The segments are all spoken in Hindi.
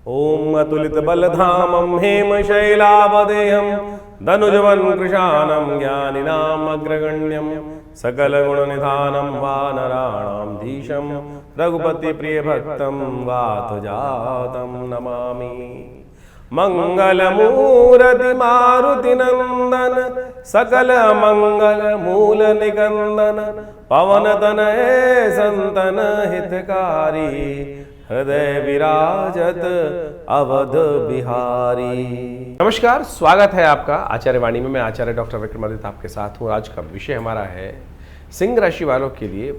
ओम अतुलित बलधामं हेमशैलावदेहं धनुजवन कृशानं ज्ञानिनाम् अग्रगण्यं सकलगुणनिधानं वानराणां धीशं रघुपति प्रियभक्तं वातजातं नमामि। मंगलमूर्ति मारुति नंदन सकल मंगल मूल निकंदन पवन तनय संतन हितकारी हृदय विराजत अवध बिहारी। नमस्कार, स्वागत है आपका आचार्य वाणी में। मैं आचार्य डॉक्टर विक्रमादित्य आपके साथ हूँ। आज का विषय हमारा है सिंह राशि वालों के लिए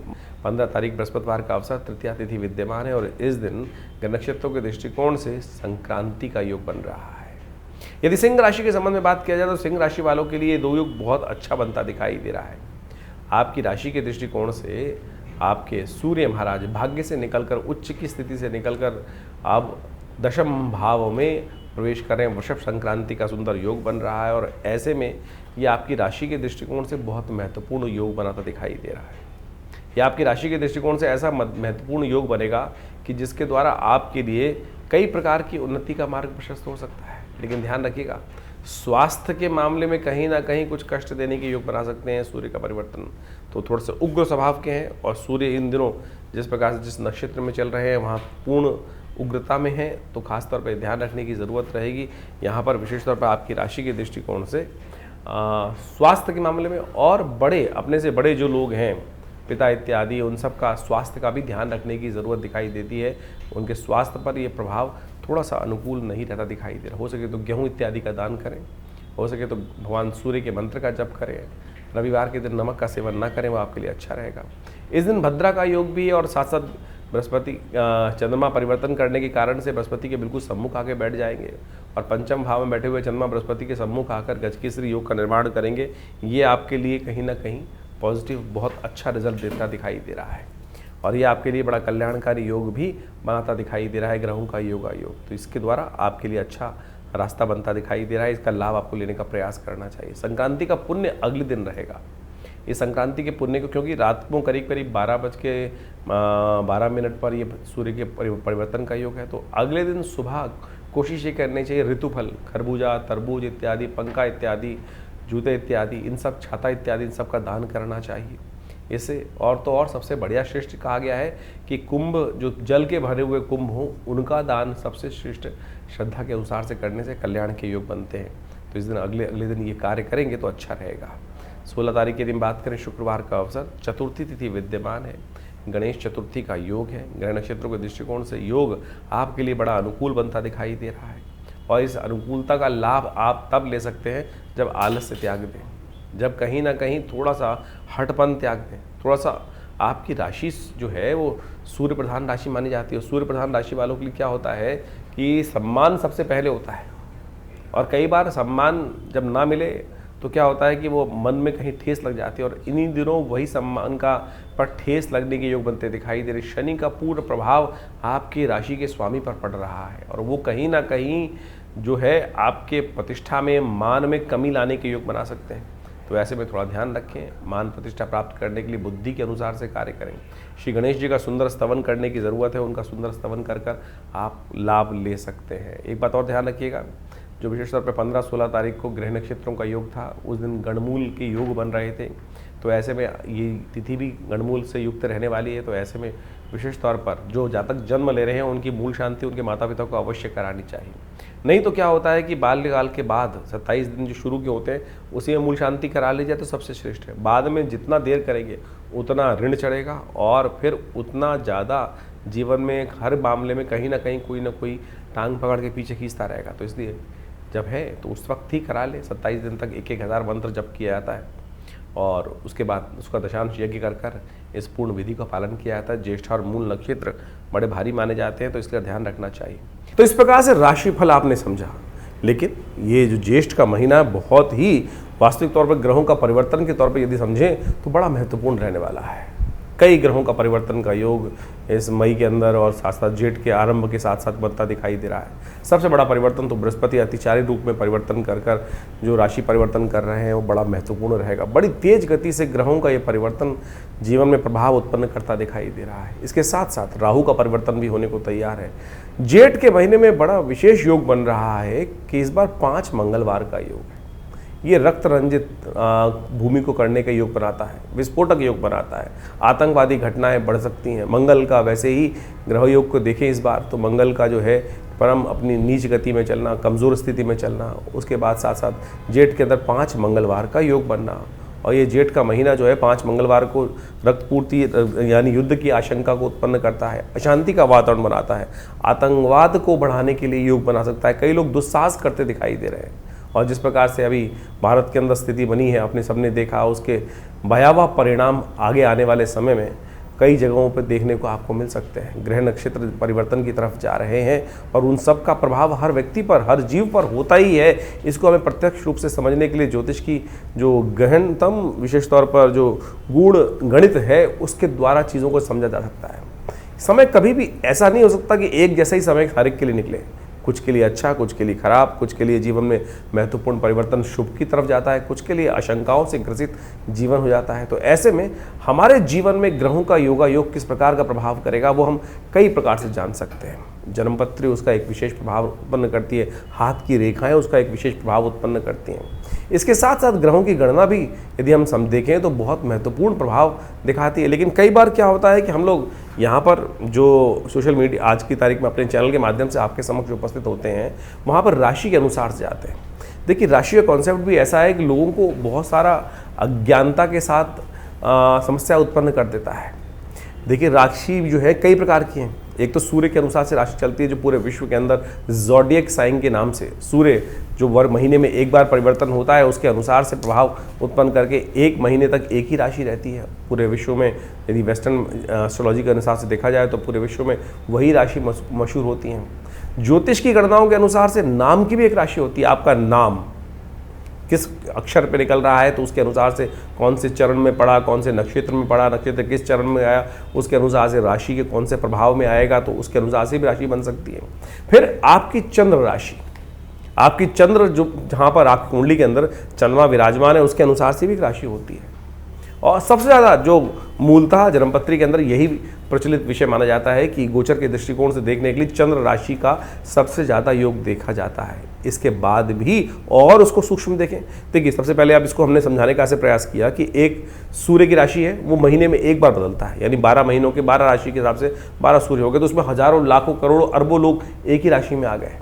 15 तारीख बृहस्पतिवार का अवसर, तृतीया तिथि विद्यमान है और इस दिन नक्षत्रों के दृष्टिकोण से संक्रांति का योग बन रहा है। यदि सिंह राशि के संबंध में बात किया जाए तो सिंह राशि वालों के लिए दो योग बहुत अच्छा बनता दिखाई दे रहा है। आपकी राशि के दृष्टिकोण से आपके सूर्य महाराज भाग्य से निकलकर, उच्च की स्थिति से निकलकर अब दशम भाव में प्रवेश करें। वृषभ संक्रांति का सुंदर योग बन रहा है और ऐसे में ये आपकी राशि के दृष्टिकोण से बहुत महत्वपूर्ण योग बनाता दिखाई दे रहा है। यह आपकी राशि के दृष्टिकोण से ऐसा महत्वपूर्ण योग बनेगा कि जिसके द्वारा आपके लिए कई प्रकार की उन्नति का मार्ग प्रशस्त हो सकता है। लेकिन ध्यान रखिएगा, स्वास्थ्य के मामले में कहीं ना कहीं कुछ कष्ट देने के योग बना सकते हैं। सूर्य का परिवर्तन तो थोड़े से उग्र स्वभाव के हैं और सूर्य इन दिनों जिस प्रकार से जिस नक्षत्र में चल रहे हैं वहाँ पूर्ण उग्रता में है, तो खासतौर पर ध्यान रखने की ज़रूरत रहेगी। यहाँ पर विशेष तौर पर आपकी राशि के दृष्टिकोण से स्वास्थ्य के मामले में और बड़े, अपने से बड़े जो लोग हैं, पिता इत्यादि, उन सब का स्वास्थ्य का भी ध्यान रखने की ज़रूरत दिखाई देती है। उनके स्वास्थ्य पर ये प्रभाव थोड़ा सा अनुकूल नहीं रहता दिखाई दे रहा। हो सके तो गेहूं इत्यादि का दान करें, हो सके तो भगवान सूर्य के मंत्र का जप करें। रविवार के दिन नमक का सेवन ना करें, वो आपके लिए अच्छा रहेगा। इस दिन भद्रा का योग भी है और साथ साथ बृहस्पति चंद्रमा परिवर्तन करने के कारण से बृहस्पति के बिल्कुल सम्मुख आके बैठ जाएंगे और पंचम भाव में बैठे हुए चंद्रमा बृहस्पति के सम्मुख आकर गजकेसरी योग का निर्माण करेंगे। ये आपके लिए कहीं ना कहीं पॉजिटिव बहुत अच्छा रिजल्ट देता दिखाई दे रहा है और ये आपके लिए बड़ा कल्याणकारी योग भी बनाता दिखाई दे रहा है। ग्रहों का योग, तो इसके द्वारा आपके लिए अच्छा रास्ता बनता दिखाई दे रहा है। इसका लाभ आपको लेने का प्रयास करना चाहिए। संक्रांति का पुण्य अगले दिन रहेगा। इस संक्रांति के पुण्य को, क्योंकि रात को करीब 12:12 पर ये सूर्य के परिवर्तन का योग है, तो अगले दिन सुबह कोशिश ये करनी चाहिए ऋतुफल, खरबूजा, तरबूज इत्यादि, पंखा इत्यादि, जूते इत्यादि, इन सब, छाता इत्यादि, इन सब का दान करना चाहिए। इससे और तो और सबसे बढ़िया श्रेष्ठ कहा गया है कि कुंभ, जो जल के भरे हुए कुंभ हों, उनका दान सबसे श्रेष्ठ श्रद्धा के अनुसार से करने से कल्याण के योग बनते हैं। तो इस दिन अगले दिन ये कार्य करेंगे तो अच्छा रहेगा। 16 तारीख के दिन बात करें, शुक्रवार का अवसर, चतुर्थी तिथि विद्यमान है, गणेश चतुर्थी का योग है। ग्रह नक्षत्रों के दृष्टिकोण से योग आपके लिए बड़ा अनुकूल बनता दिखाई दे रहा है और इस अनुकूलता का लाभ आप तब ले सकते हैं जब आलस्य त्याग दें, जब कहीं ना कहीं थोड़ा सा हटपन त्याग दें। थोड़ा सा आपकी राशि जो है वो सूर्य प्रधान राशि मानी जाती है। सूर्य प्रधान राशि वालों के लिए क्या होता है कि सम्मान सबसे पहले होता है और कई बार सम्मान जब ना मिले तो क्या होता है कि वो मन में कहीं ठेस लग जाती है और इन्हीं दिनों वही सम्मान का पर ठेस लगने के योग बनते दिखाई दे रहे। शनि का पूर्ण प्रभाव आपकी राशि के स्वामी पर पड़ रहा है और वो कहीं ना कहीं जो है आपके प्रतिष्ठा में, मान में कमी लाने के योग बना सकते हैं। तो ऐसे में थोड़ा ध्यान रखें। मान प्रतिष्ठा प्राप्त करने के लिए बुद्धि के अनुसार से कार्य करें। श्री गणेश जी का सुंदर स्तवन करने की ज़रूरत है। उनका सुंदर स्तवन कर आप लाभ ले सकते हैं। एक बात और ध्यान रखिएगा, जो विशेष तौर पर 15-16 तारीख को ग्रह नक्षत्रों का योग था, उस दिन गणमूल के योग बन रहे थे। तो ऐसे में ये तिथि भी गणमूल से युक्त रहने वाली है। तो ऐसे में विशेष तौर पर जो जातक जन्म ले रहे हैं उनकी मूल शांति उनके माता पिता को अवश्य करानी चाहिए। नहीं तो क्या होता है कि बाल्यकाल के बाद 27 दिन जो शुरू के होते हैं उसी में मूल शांति करा ली जाए तो सबसे श्रेष्ठ है। बाद में जितना देर करेंगे उतना ऋण चढ़ेगा और फिर उतना ज़्यादा जीवन में हर मामले में कहीं ना कहीं कोई ना कोई टांग पकड़ के पीछे खींचता रहेगा। तो इसलिए जब है तो उस वक्त ही करा ले। 27 दिन तक 1000 मंत्र जप किया जाता है और उसके बाद उसका दशांश यज्ञ कर इस पूर्ण विधि का पालन किया जाता है। ज्येष्ठ और मूल नक्षत्र बड़े भारी माने जाते हैं, तो इसका ध्यान रखना चाहिए। तो इस प्रकार से राशिफल आपने समझा, लेकिन ये जो ज्येष्ठ का महीना बहुत ही वास्तविक तौर पर ग्रहों का परिवर्तन के तौर पर यदि समझें तो बड़ा महत्वपूर्ण रहने वाला है। कई ग्रहों का परिवर्तन का योग इस मई के अंदर और साथ साथ जेठ के आरंभ के साथ साथ बनता दिखाई दे रहा है। सबसे बड़ा परिवर्तन तो बृहस्पति अतिचारी रूप में परिवर्तन कर जो राशि परिवर्तन कर रहे हैं वो बड़ा महत्वपूर्ण रहेगा। बड़ी तेज गति से ग्रहों का ये परिवर्तन जीवन में प्रभाव उत्पन्न करता दिखाई दे रहा है। इसके साथ साथ राहु का परिवर्तन भी होने को तैयार है। जेठ के महीने में बड़ा विशेष योग बन रहा है कि इस बार 5 मंगलवार का योग है। ये रक्त रंजित भूमि को करने का योग बनाता है, विस्फोटक योग बनाता है। आतंकवादी घटनाएं बढ़ सकती हैं। मंगल का वैसे ही ग्रह योग को देखें इस बार तो मंगल का जो है परम अपनी नीच गति में चलना, कमज़ोर स्थिति में चलना, उसके बाद साथ साथ जेठ के अंदर 5 मंगलवार का योग बनना। और ये जेठ का महीना जो है 5 मंगलवार को रक्तपूर्ति यानी युद्ध की आशंका को उत्पन्न करता है, अशांति का वातावरण बनाता है, आतंकवाद को बढ़ाने के लिए योग बना सकता है। कई लोग दुस्साहस करते दिखाई दे रहे हैं और जिस प्रकार से अभी भारत के अंदर स्थिति बनी है अपने सबने देखा, उसके भयावह परिणाम आगे आने वाले समय में कई जगहों पर देखने को आपको मिल सकते हैं। ग्रह नक्षत्र परिवर्तन की तरफ जा रहे हैं और उन सब का प्रभाव हर व्यक्ति पर, हर जीव पर होता ही है। इसको हमें प्रत्यक्ष रूप से समझने के लिए ज्योतिष की जो गहनतम विशेष तौर पर जो गूढ़ गणित है उसके द्वारा चीज़ों को समझा जा सकता है। समय कभी भी ऐसा नहीं हो सकता कि एक जैसा ही समय हर एक के लिए निकले। कुछ के लिए अच्छा, कुछ के लिए खराब, कुछ के लिए जीवन में महत्वपूर्ण परिवर्तन शुभ की तरफ जाता है, कुछ के लिए आशंकाओं से ग्रसित जीवन हो जाता है। तो ऐसे में हमारे जीवन में ग्रहों का योगा योग किस प्रकार का प्रभाव करेगा वो हम कई प्रकार से जान सकते हैं। जन्मपत्री उसका एक विशेष प्रभाव उत्पन्न करती है, हाथ की रेखाएं उसका एक विशेष प्रभाव उत्पन्न करती हैं। इसके साथ साथ ग्रहों की गणना भी यदि हम देखें तो बहुत महत्वपूर्ण प्रभाव दिखाती है। लेकिन कई बार क्या होता है कि हम लोग यहाँ पर जो सोशल मीडिया आज की तारीख में अपने चैनल के माध्यम से आपके समक्ष उपस्थित होते हैं वहाँ पर राशि के अनुसार से जाते हैं। देखिए राशि का कॉन्सेप्ट भी ऐसा है कि लोगों को बहुत सारा अज्ञानता के साथ समस्या उत्पन्न कर देता है। देखिए राशि जो है कई प्रकार की हैं। एक तो सूर्य के अनुसार से राशि चलती है जो पूरे विश्व के अंदर ज़ोडिएक साइन के नाम से सूर्य जो वर्ग महीने में एक बार परिवर्तन होता है उसके अनुसार से प्रभाव उत्पन्न करके एक महीने तक एक ही राशि रहती है पूरे विश्व में। यदि वेस्टर्न एस्ट्रोलॉजी के अनुसार से देखा जाए तो पूरे विश्व में वही राशि मशहूर होती हैं। ज्योतिष की गणनाओं के अनुसार से नाम की भी एक राशि होती है। आपका नाम किस अक्षर पे निकल रहा है तो उसके अनुसार से कौन से चरण में पड़ा, कौन से नक्षत्र में पड़ा, नक्षत्र किस चरण में आया उसके अनुसार से राशि के कौन से प्रभाव में आएगा तो उसके अनुसार से भी राशि बन सकती है। फिर आपकी चंद्र राशि, आपकी चंद्र जो जहाँ पर आपकी कुंडली के अंदर चंद्रमा विराजमान है उसके अनुसार से भी एक राशि होती है। और सबसे ज़्यादा जो मूलतः जन्मपत्री के अंदर यही प्रचलित विषय माना जाता है कि गोचर के दृष्टिकोण से देखने के लिए चंद्र राशि का सबसे ज़्यादा योग देखा जाता है। इसके बाद भी और उसको सूक्ष्म देखें। देखिए सबसे पहले आप इसको हमने समझाने का ऐसे प्रयास किया कि एक सूर्य की राशि है वो महीने में एक बार बदलता है, यानी 12 महीनों के 12 राशि के हिसाब से 12 सूर्य हो गए तो उसमें हजारों लाखों करोड़ों अरबों लोग एक ही राशि में आ गए।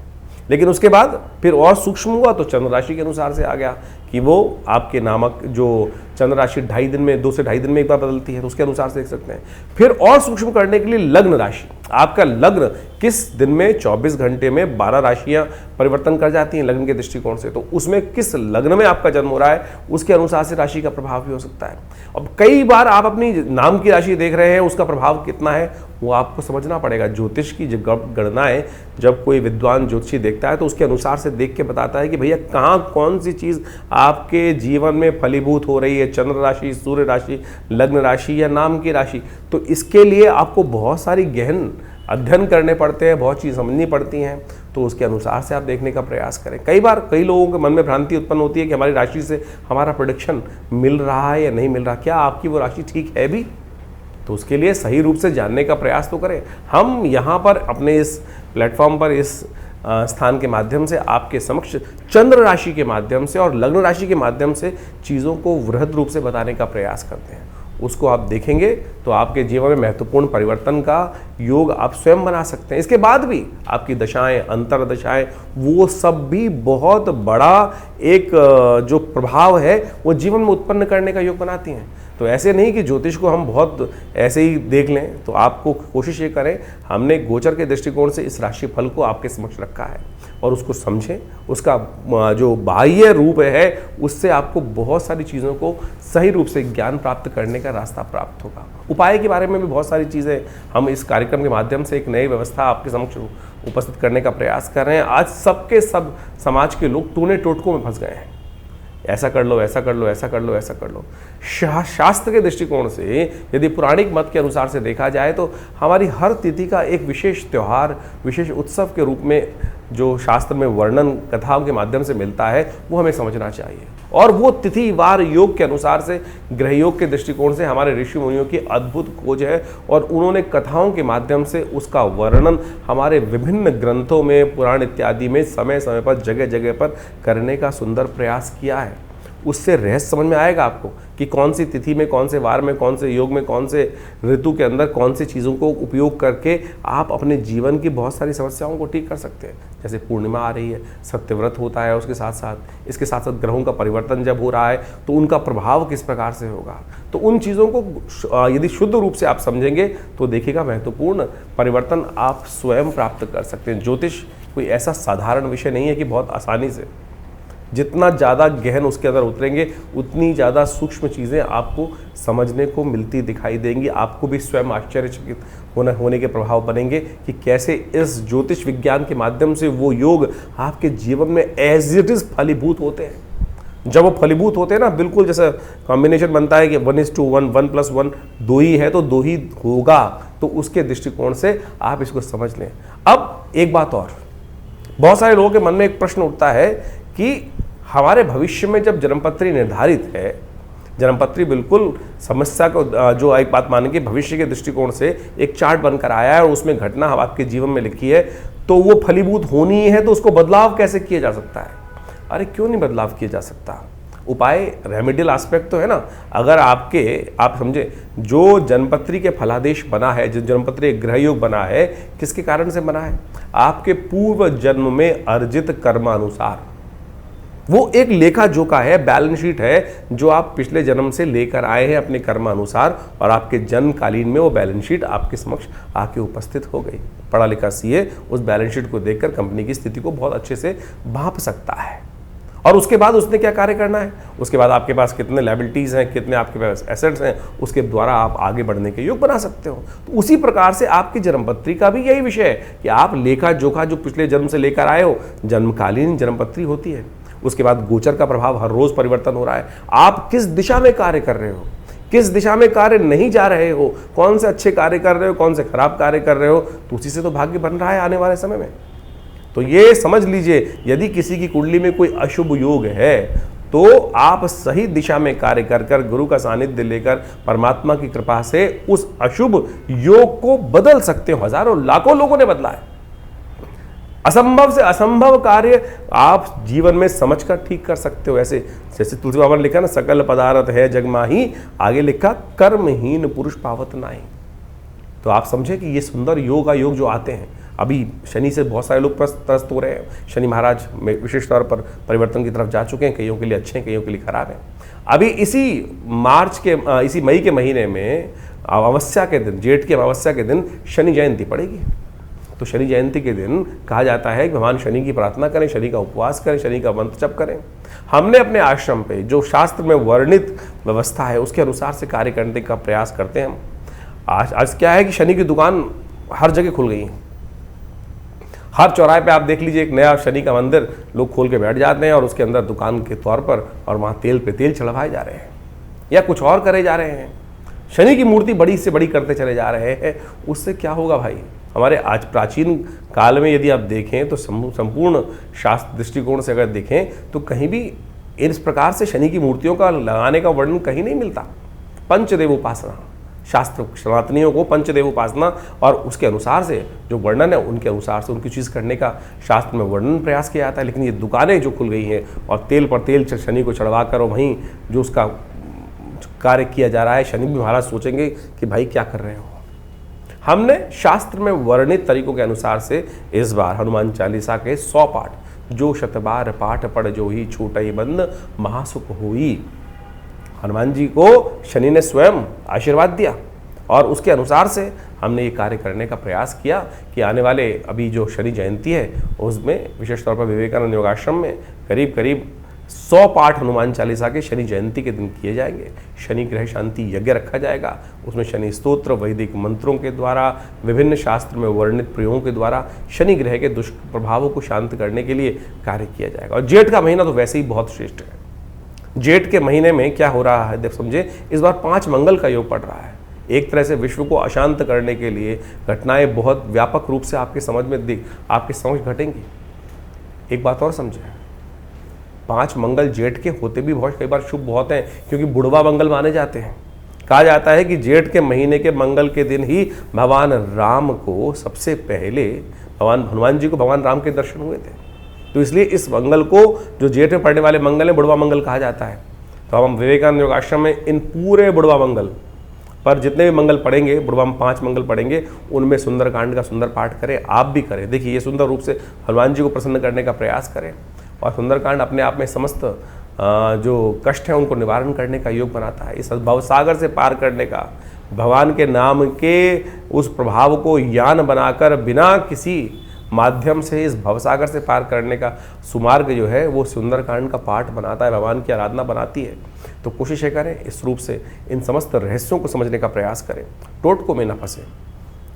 लेकिन उसके बाद फिर और सूक्ष्म हुआ तो चंद्र राशि के अनुसार से आ गया कि वो आपके नामक जो चंद्र राशि 2.5 दिन में 2 से 2.5 दिन में एक बार बदलती है तो उसके अनुसार से देख सकते हैं। फिर और सूक्ष्म करने के लिए लग्न राशि, आपका लग्न किस दिन में 24 घंटे में 12 राशियां परिवर्तन कर जाती हैं लग्न के दृष्टिकोण से, तो उसमें किस लग्न में आपका जन्म हो रहा है उसके अनुसार से राशि का प्रभाव भी हो सकता है। अब कई बार आप अपनी नाम की राशि देख रहे हैं उसका प्रभाव कितना है वो आपको समझना पड़ेगा। ज्योतिष की गणनाएं जब कोई विद्वान ज्योतिषी देखता है तो उसके अनुसार से देख के बताता है कि भैया कहाँ कौन सी चीज़ आपके जीवन में फलीभूत हो रही है, चंद्र राशि, सूर्य राशि, लग्न राशि या नाम की राशि। तो इसके लिए आपको बहुत सारी गहन अध्ययन करने पड़ते हैं, बहुत चीज़ समझनी पड़ती हैं, तो उसके अनुसार से आप देखने का प्रयास करें। कई बार कई लोगों के मन में भ्रांति उत्पन्न होती है कि हमारी राशि से हमारा प्रेडिक्शन मिल रहा है या नहीं मिल रहा, क्या आपकी वो राशि ठीक है भी, तो उसके लिए सही रूप से जानने का प्रयास तो करें। हम यहाँ पर अपने इस प्लेटफॉर्म पर इस स्थान के माध्यम से आपके समक्ष चंद्र राशि के माध्यम से और लग्न राशि के माध्यम से चीज़ों को वृहद रूप से बताने का प्रयास करते हैं। उसको आप देखेंगे तो आपके जीवन में महत्वपूर्ण परिवर्तन का योग आप स्वयं बना सकते हैं। इसके बाद भी आपकी दशाएं, अंतर दशाएं, वो सब भी बहुत बड़ा एक जो प्रभाव है वो जीवन में उत्पन्न करने का योग बनाती हैं। तो ऐसे नहीं कि ज्योतिष को हम बहुत ऐसे ही देख लें, तो आपको कोशिश ये करें, हमने गोचर के दृष्टिकोण से इस राशि फल को आपके समक्ष रखा है और उसको समझें। उसका जो बाह्य रूप है उससे आपको बहुत सारी चीज़ों को सही रूप से ज्ञान प्राप्त करने का रास्ता प्राप्त होगा। उपाय के बारे में भी बहुत सारी चीज़ें हम इस कार्यक्रम के माध्यम से एक नई व्यवस्था आपके समक्ष उपस्थित करने का प्रयास कर रहे हैं। आज सबके सब समाज के लोग टूने टोटकों में फंस गए हैं। ऐसा कर लो, ऐसा कर लो, ऐसा कर लो, ऐसा कर लो। शास्त्र के दृष्टिकोण से यदि पुराणिक मत के अनुसार से देखा जाए तो हमारी हर तिथि का एक विशेष त्यौहार, विशेष उत्सव के रूप में जो शास्त्र में वर्णन कथाओं के माध्यम से मिलता है वो हमें समझना चाहिए। और वो तिथिवार योग के अनुसार से, ग्रह योग के दृष्टिकोण से हमारे ऋषि मुनियों की अद्भुत खोज है और उन्होंने कथाओं के माध्यम से उसका वर्णन हमारे विभिन्न ग्रंथों में, पुराण इत्यादि में समय समय पर, जगह जगह पर करने का सुंदर प्रयास किया है। उससे रहस्य समझ में आएगा आपको कि कौन सी तिथि में, कौन से वार में, कौन से योग में, कौन से ऋतु के अंदर कौन सी चीज़ों को उपयोग करके आप अपने जीवन की बहुत सारी समस्याओं को ठीक कर सकते हैं। जैसे पूर्णिमा आ रही है, सत्यव्रत होता है, उसके साथ साथ इसके साथ साथ ग्रहों का परिवर्तन जब हो रहा है तो उनका प्रभाव किस प्रकार से होगा। तो उन चीज़ों को यदि शुद्ध रूप से आप समझेंगे तो देखिएगा महत्वपूर्ण परिवर्तन आप स्वयं प्राप्त कर सकते हैं। ज्योतिष कोई ऐसा साधारण विषय नहीं है कि बहुत आसानी से, जितना ज़्यादा गहन उसके अंदर उतरेंगे उतनी ज़्यादा सूक्ष्म चीज़ें आपको समझने को मिलती दिखाई देंगी। आपको भी स्वयं आश्चर्यचकित होने के प्रभाव बनेंगे कि कैसे इस ज्योतिष विज्ञान के माध्यम से वो योग आपके जीवन में एज इट इज़ फलीभूत होते हैं। जब वो फलीभूत होते हैं ना, बिल्कुल जैसा कॉम्बिनेशन बनता है कि 1:1, 1+1 2 ही है तो 2 ही होगा, तो उसके दृष्टिकोण से आप इसको समझ लें। अब एक बात और, बहुत सारे लोगों के मन में एक प्रश्न उठता है कि हमारे भविष्य में जब जन्मपत्री निर्धारित है, जन्मपत्री बिल्कुल समस्या को जो एक बात मानेंगे भविष्य के दृष्टिकोण से एक चार्ट बनकर आया है और उसमें घटना आपके जीवन में लिखी है, तो वो फलीभूत होनी है, तो उसको बदलाव कैसे किया जा सकता है? अरे क्यों नहीं बदलाव किया जा सकता? उपाय रेमेडियल एस्पेक्ट तो है ना। अगर आप समझे, जो जन्मपत्री के फलादेश बना है, जो जन्मपत्री ग्रह योग बना है, किसके कारण से बना है? आपके पूर्व जन्म में अर्जित कर्मानुसार। वो एक लेखा जोखा है, बैलेंस शीट है जो आप पिछले जन्म से लेकर आए हैं अपने कर्मानुसार, और आपके जन्मकालीन में वो बैलेंस शीट आपके समक्ष आके उपस्थित हो गई। पढ़ा लिखा सीए उस बैलेंस शीट को देखकर कंपनी की स्थिति को बहुत अच्छे से भांप सकता है। और उसके बाद उसने क्या कार्य करना है, उसके बाद आपके पास कितने लायबिलिटीज़ हैं, कितने आपके पास एसेट्स हैं, उसके द्वारा आप आगे बढ़ने के योग बना सकते हो। तो उसी प्रकार से आपकी जन्मपत्री का भी यही विषय है कि आप लेखा जोखा जो पिछले जन्म से लेकर आए हो, जन्मकालीन जन्मपत्री होती है। उसके बाद गोचर का प्रभाव हर रोज परिवर्तन हो रहा है। आप किस दिशा में कार्य कर रहे हो, किस दिशा में कार्य नहीं जा रहे हो, कौन से अच्छे कार्य कर रहे हो, कौन से खराब कार्य कर रहे हो, तो उसी से तो भाग्य बन रहा है आने वाले समय में। तो ये समझ लीजिए, यदि किसी की कुंडली में कोई अशुभ योग है तो आप सही दिशा में कार्य कर कर गुरु का सानिध्य लेकर परमात्मा की कृपा से उस अशुभ योग को बदल सकते हो। हजारों लाखों लोगों ने बदला है। असंभव से असंभव कार्य आप जीवन में समझकर ठीक कर सकते हो। ऐसे जैसे तुलसी बाबा ने लिखा ना, सकल पदार्थ है जग माही, आगे लिखा कर्महीन पुरुष पावत नाही। तो आप समझे कि ये सुंदर योग जो आते हैं, अभी शनि से बहुत सारे लोग त्रस्त हो रहे हैं। शनि महाराज विशेष तौर पर परिवर्तन की तरफ जा चुके हैं, कईयों के लिए अच्छे हैं, कईयों के लिए खराब हैं। अभी इसी मई के महीने में अमावस्या के दिन, जेठ की अमावस्या के दिन शनि जयंती पड़ेगी। तो शनि जयंती के दिन कहा जाता है कि भगवान शनि की प्रार्थना करें, शनि का उपवास करें, शनि का मंत्र जप करें। हमने अपने आश्रम पे जो शास्त्र में वर्णित व्यवस्था है उसके अनुसार से कार्य करने का प्रयास करते हैं हम। आज क्या है कि शनि की दुकान हर जगह खुल गई है। हर चौराहे पे आप देख लीजिए, एक नया शनि का मंदिर लोग खोल के बैठ जाते हैं और उसके अंदर दुकान के तौर पर, और वहाँ तेल पे तेल चढ़वाए जा रहे हैं या कुछ और करे जा रहे हैं। शनि की मूर्ति बड़ी से बड़ी करते चले जा रहे हैं। उससे क्या होगा भाई? हमारे आज प्राचीन काल में यदि आप देखें तो संपूर्ण शास्त्र दृष्टिकोण से अगर देखें तो कहीं भी इस प्रकार से शनि की मूर्तियों का लगाने का वर्णन कहीं नहीं मिलता। पंचदेव उपासना, शास्त्र सनातनियों को पंचदेव उपासना और उसके अनुसार से जो वर्णन है उनके अनुसार से उनकी चीज़ करने का शास्त्र में वर्णन प्रयास किया जाता है। लेकिन ये दुकानें जो खुल गई हैं और तेल पर तेल शनि को चढ़वा कर और वहीं जो उसका कार्य किया जा रहा है, शनि भी महाराज सोचेंगे कि भाई क्या कर रहे हो। हमने शास्त्र में वर्णित तरीकों के अनुसार से इस बार हनुमान चालीसा के 100 पाठ, जो शतबार पाठ पढ़ जो ही छूटई बंद महासुख हुई, हनुमान जी को शनि ने स्वयं आशीर्वाद दिया और उसके अनुसार से हमने ये कार्य करने का प्रयास किया कि आने वाले अभी जो शनि जयंती है उसमें विशेष तौर पर विवेकानंद योगाश्रम में करीब करीब 100 पाठ हनुमान चालीसा के शनि जयंती के दिन किए जाएंगे। शनि ग्रह शांति यज्ञ रखा जाएगा, उसमें शनि स्तोत्र वैदिक मंत्रों के द्वारा, विभिन्न शास्त्र में वर्णित प्रयोगों के द्वारा शनि ग्रह के दुष्प्रभावों को शांत करने के लिए कार्य किया जाएगा। और जेठ का महीना तो वैसे ही बहुत श्रेष्ठ है। जेठ के महीने में क्या हो रहा है, देख समझे, इस बार 5 मंगल का योग पड़ रहा है। एक तरह से विश्व को अशांत करने के लिए घटनाएं बहुत व्यापक रूप से आपके समझ घटेंगी। एक बात और समझे, 5 मंगल जेठ के होते भी बहुत कई बार शुभ बहुत हैं, क्योंकि बुढ़वा मंगल माने जाते हैं। कहा जाता है कि जेठ के महीने के मंगल के दिन ही भगवान राम को सबसे पहले भगवान हनुमान जी को भगवान राम के दर्शन हुए थे। तो इसलिए इस मंगल को, जो जेठ में पड़ने वाले मंगल है, बुढ़वा मंगल कहा जाता है। तो हम विवेकानंद योगाश्रम में इन पूरे बुढ़वा मंगल पर जितने भी मंगल पढ़ेंगे, बुढ़वा में 5 मंगल पढ़ेंगे, उनमें सुंदरकांड का सुंदर पाठ करें, आप भी करें। देखिए, ये सुंदर रूप से हनुमान जी को प्रसन्न करने का प्रयास करें। और सुंदरकांड अपने आप में समस्त जो कष्ट हैं उनको निवारण करने का योग बनाता है। इस भवसागर से पार करने का, भगवान के नाम के उस प्रभाव को यान बनाकर बिना किसी माध्यम से इस भवसागर से पार करने का सुमार्ग जो है वो सुंदरकांड का पाठ बनाता है, भगवान की आराधना बनाती है। तो कोशिश करें इस रूप से इन समस्त रहस्यों को समझने का प्रयास करें, टोटकों में न फंसे।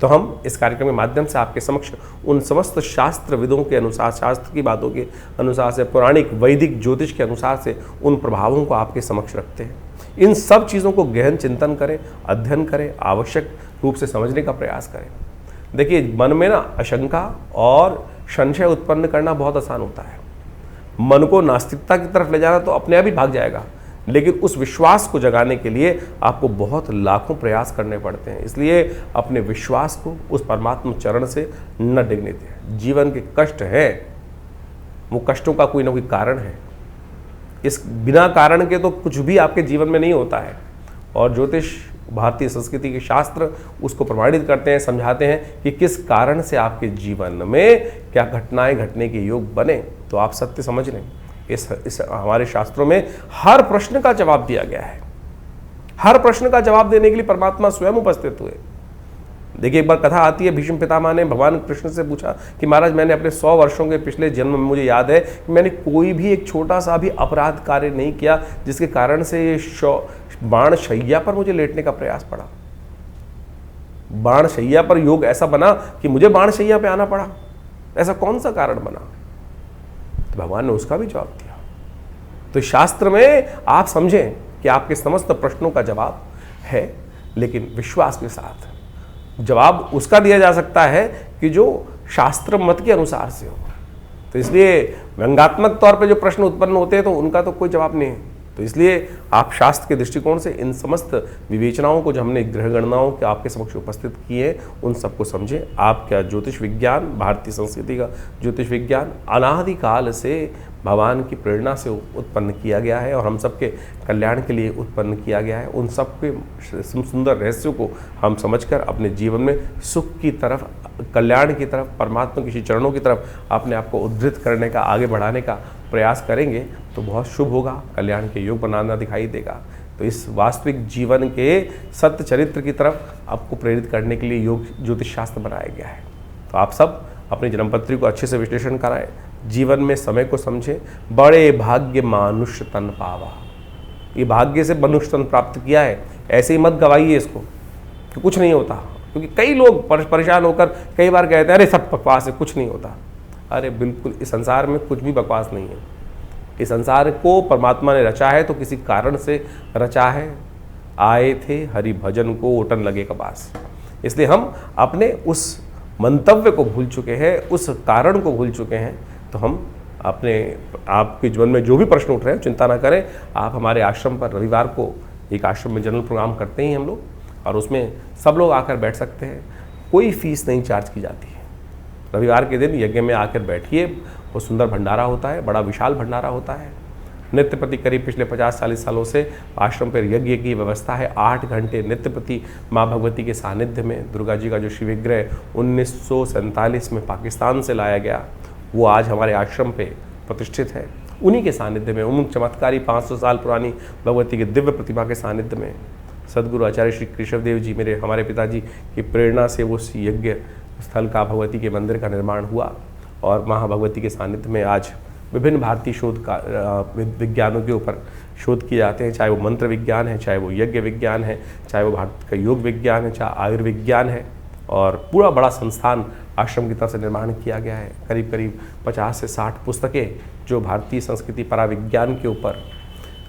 तो हम इस कार्यक्रम के माध्यम से आपके समक्ष उन समस्त शास्त्र विदों के अनुसार, शास्त्र की बातों के अनुसार से, पौराणिक वैदिक ज्योतिष के अनुसार से उन प्रभावों को आपके समक्ष रखते हैं। इन सब चीज़ों को गहन चिंतन करें, अध्ययन करें, आवश्यक रूप से समझने का प्रयास करें। देखिए, मन में ना आशंका और संशय उत्पन्न करना बहुत आसान होता है। मन को नास्तिकता की तरफ ले जाना तो अपने आप ही भाग जाएगा, लेकिन उस विश्वास को जगाने के लिए आपको बहुत लाखों प्रयास करने पड़ते हैं। इसलिए अपने विश्वास को उस परमात्मा चरण से न डिगने दें। जीवन के कष्ट हैं, वो कष्टों का कोई ना कोई कारण है। इस बिना कारण के तो कुछ भी आपके जीवन में नहीं होता है। और ज्योतिष, भारतीय संस्कृति के शास्त्र उसको प्रमाणित करते हैं, समझाते हैं कि किस कारण से आपके जीवन में क्या घटनाएं घटने के योग बने। तो आप सत्य समझ लें, इस हमारे शास्त्रों में हर प्रश्न का जवाब दिया गया है। हर प्रश्न का जवाब देने के लिए परमात्मा स्वयं उपस्थित हुए। देखिए, एक बार कथा आती है, भीष्म पितामह ने भगवान कृष्ण से पूछा कि महाराज, मैंने अपने 100 वर्षों के पिछले जन्म में मुझे याद है कि मैंने कोई भी एक छोटा सा भी अपराध कार्य नहीं किया जिसके कारण से ये बाण शैया पर मुझे लेटने का प्रयास पड़ा। बाण शैया पर योग ऐसा बना कि मुझे बाण शैया पे आना पड़ा। ऐसा कौन सा कारण बना? तो भगवान ने उसका भी जवाब दिया। तो शास्त्र में आप समझें कि आपके समस्त प्रश्नों का जवाब है, लेकिन विश्वास के साथ। जवाब उसका दिया जा सकता है कि जो शास्त्र मत के अनुसार से हो। तो इसलिए व्यंग्यात्मक तौर पे जो प्रश्न उत्पन्न होते हैं तो उनका तो कोई जवाब नहीं है। तो इसलिए आप शास्त्र के दृष्टिकोण से इन समस्त विवेचनाओं को जो हमने ग्रह गणनाओं के आपके समक्ष उपस्थित किए हैं उन सबको समझें। आपका ज्योतिष विज्ञान, भारतीय संस्कृति का ज्योतिष विज्ञान अनादिकाल से भगवान की प्रेरणा से उत्पन्न किया गया है और हम सबके कल्याण के लिए उत्पन्न किया गया है। उन सब के सुंदर रहस्यों को हम समझकर अपने जीवन में सुख की तरफ, कल्याण की तरफ, परमात्मा के चरणों की तरफ अपने आप को उद्धृत करने का, आगे बढ़ाने का प्रयास करेंगे तो बहुत शुभ होगा, कल्याण के योग बनाना दिखाई देगा। तो इस वास्तविक जीवन के सत्य चरित्र की तरफ आपको प्रेरित करने के लिए योग ज्योतिष शास्त्र बनाया गया है। तो आप सब अपनी जन्मपत्री को अच्छे से विश्लेषण कराएं, जीवन में समय को समझें। बड़े भाग्य मानुष्य तन पावा, ये भाग्य से मनुष्य तन प्राप्त किया है, ऐसे ही मत गवाइए इसको कि कुछ नहीं होता। क्योंकि कई लोग परेशान होकर कई बार कहते हैं अरे सब बकवास है, कुछ नहीं होता। अरे बिल्कुल, इस संसार में कुछ भी बकवास नहीं है। इस संसार को परमात्मा ने रचा है तो किसी कारण से रचा है। आए थे हरि भजन को ओटन लगे कबास। इसलिए हम अपने उस मंतव्य को भूल चुके हैं, उस कारण को भूल चुके हैं। तो हम अपने आपके जीवन में जो भी प्रश्न उठ रहे हैं चिंता ना करें। आप हमारे आश्रम पर रविवार को एक आश्रम में जनरल प्रोग्राम करते हैं हम लोग, और उसमें सब लोग आकर बैठ सकते हैं। कोई फीस नहीं चार्ज की जाती है। रविवार के दिन यज्ञ में आकर बैठिए, वो सुंदर भंडारा होता है, बड़ा विशाल भंडारा होता है। नित्य प्रति करीब पिछले 50-40 सालों से आश्रम पर यज्ञ की व्यवस्था है। 8 घंटे नित्य प्रति माँ भगवती के सानिध्य में दुर्गा जी का जो शिवविग्रह 1947 में पाकिस्तान से लाया गया, वो आज हमारे आश्रम पे प्रतिष्ठित है। उन्हीं के सानिध्य में, उन चमत्कारी 500 साल पुरानी भगवती के दिव्य प्रतिमा के सानिध्य में सदगुरु आचार्य श्री कृष्णदेव जी, हमारे पिताजी की प्रेरणा से वो यज्ञ स्थल का, भगवती के मंदिर का निर्माण हुआ। और महाभगवती के सानिध्य में आज विभिन्न भारतीय शोध का विज्ञानों के ऊपर शोध किए जाते हैं, चाहे वो मंत्र विज्ञान है, चाहे वो यज्ञ विज्ञान है, चाहे वो भारत का योग विज्ञान है, चाहे आयुर्विज्ञान है। और पूरा बड़ा संस्थान आश्रम की तरफ से निर्माण किया गया है। करीब करीब 50 से 60 पुस्तकें जो भारतीय संस्कृति पराविज्ञान के ऊपर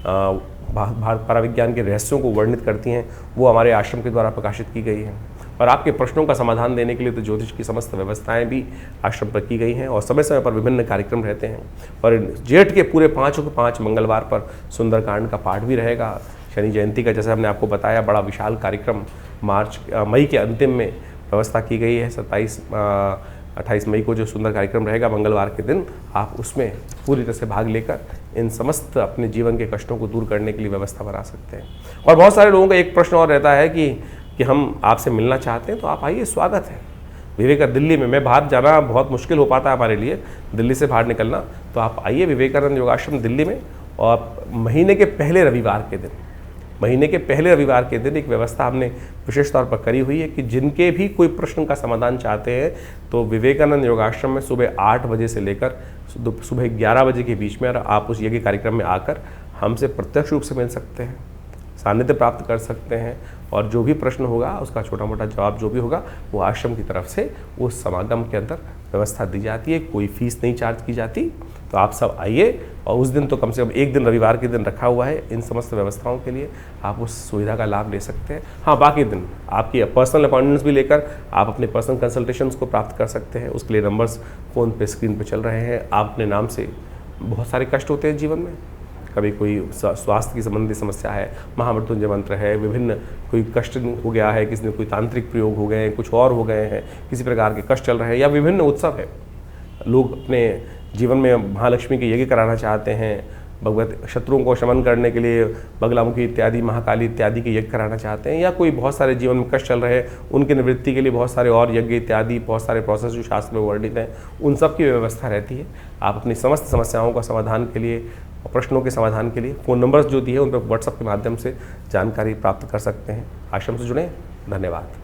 पराविज्ञान के रहस्यों को वर्णित करती हैं, वो हमारे आश्रम के द्वारा प्रकाशित की गई हैं। और आपके प्रश्नों का समाधान देने के लिए तो ज्योतिष की समस्त व्यवस्थाएं भी आश्रम पर की गई हैं और समय समय पर विभिन्न कार्यक्रम रहते हैं। और जेठ के पूरे 5 के 5 मंगलवार पर सुंदरकांड का पाठ भी रहेगा। शनि जयंती का, जैसे हमने आपको बताया, बड़ा विशाल कार्यक्रम मई के अंतिम में व्यवस्था की गई है। 28 मई को जो सुंदर कार्यक्रम रहेगा मंगलवार के दिन, आप उसमें पूरी तरह से भाग लेकर इन समस्त अपने जीवन के कष्टों को दूर करने के लिए व्यवस्था बना सकते हैं। और बहुत सारे लोगों का एक प्रश्न और रहता है कि हम आपसे मिलना चाहते हैं, तो आप आइए, स्वागत है। विवेकानंद दिल्ली में, मैं बाहर जाना बहुत मुश्किल हो पाता है हमारे लिए, दिल्ली से बाहर निकलना, तो आप आइए विवेकानंद योगाश्रम दिल्ली में। और महीने के पहले रविवार के दिन एक व्यवस्था हमने विशेष तौर पर करी हुई है कि जिनके भी कोई प्रश्न का समाधान चाहते हैं, तो विवेकानंद योगाश्रम में सुबह 8 बजे से लेकर सुबह 11 बजे के बीच में आप उस यज्ञ कार्यक्रम में आकर हमसे प्रत्यक्ष रूप से मिल सकते हैं, सानिध्य प्राप्त कर सकते हैं। और जो भी प्रश्न होगा उसका छोटा मोटा जवाब जो भी होगा वो आश्रम की तरफ से उस समागम के अंदर व्यवस्था दी जाती है। कोई फीस नहीं चार्ज की जाती। तो आप सब आइए, और उस दिन तो कम से कम एक दिन रविवार के दिन रखा हुआ है इन समस्त व्यवस्थाओं के लिए, आप उस सुविधा का लाभ ले सकते हैं। हाँ, बाकी दिन आपकी पर्सनल अपॉइंटमेंट्स भी लेकर आप अपने पर्सनल कंसल्टेशंस को प्राप्त कर सकते हैं। उसके लिए नंबर्स फ़ोन पे स्क्रीन पे चल रहे हैं। आप अपने नाम से, बहुत सारे कष्ट होते हैं जीवन में, कभी कोई स्वास्थ्य की संबंधी समस्या है, महामृत्युंजय मंत्र है, विभिन्न कोई कष्ट हो गया है, किसी ने कोई तांत्रिक प्रयोग हो गए हैं, कुछ और हो गए हैं, किसी प्रकार के कष्ट चल रहे हैं, या विभिन्न उत्सव है, लोग अपने जीवन में महालक्ष्मी के यज्ञ कराना चाहते हैं, भगवत शत्रुओं को शमन करने के लिए बगलामुखी इत्यादि, महाकाली इत्यादि के यज्ञ कराना चाहते हैं, या कोई बहुत सारे जीवन में कष्ट चल रहे हैं उनकी निवृत्ति के लिए बहुत सारे और यज्ञ इत्यादि, बहुत सारे प्रोसेस जो शास्त्र में वर्णित हैं, उन सब की व्यवस्था रहती है। आप अपनी समस्त समस्याओं का समाधान के लिए, प्रश्नों के समाधान के लिए फ़ोन नंबर्स जो दिए उन पर व्हाट्सएप के माध्यम से जानकारी प्राप्त कर सकते हैं। आश्रम से जुड़ें। धन्यवाद।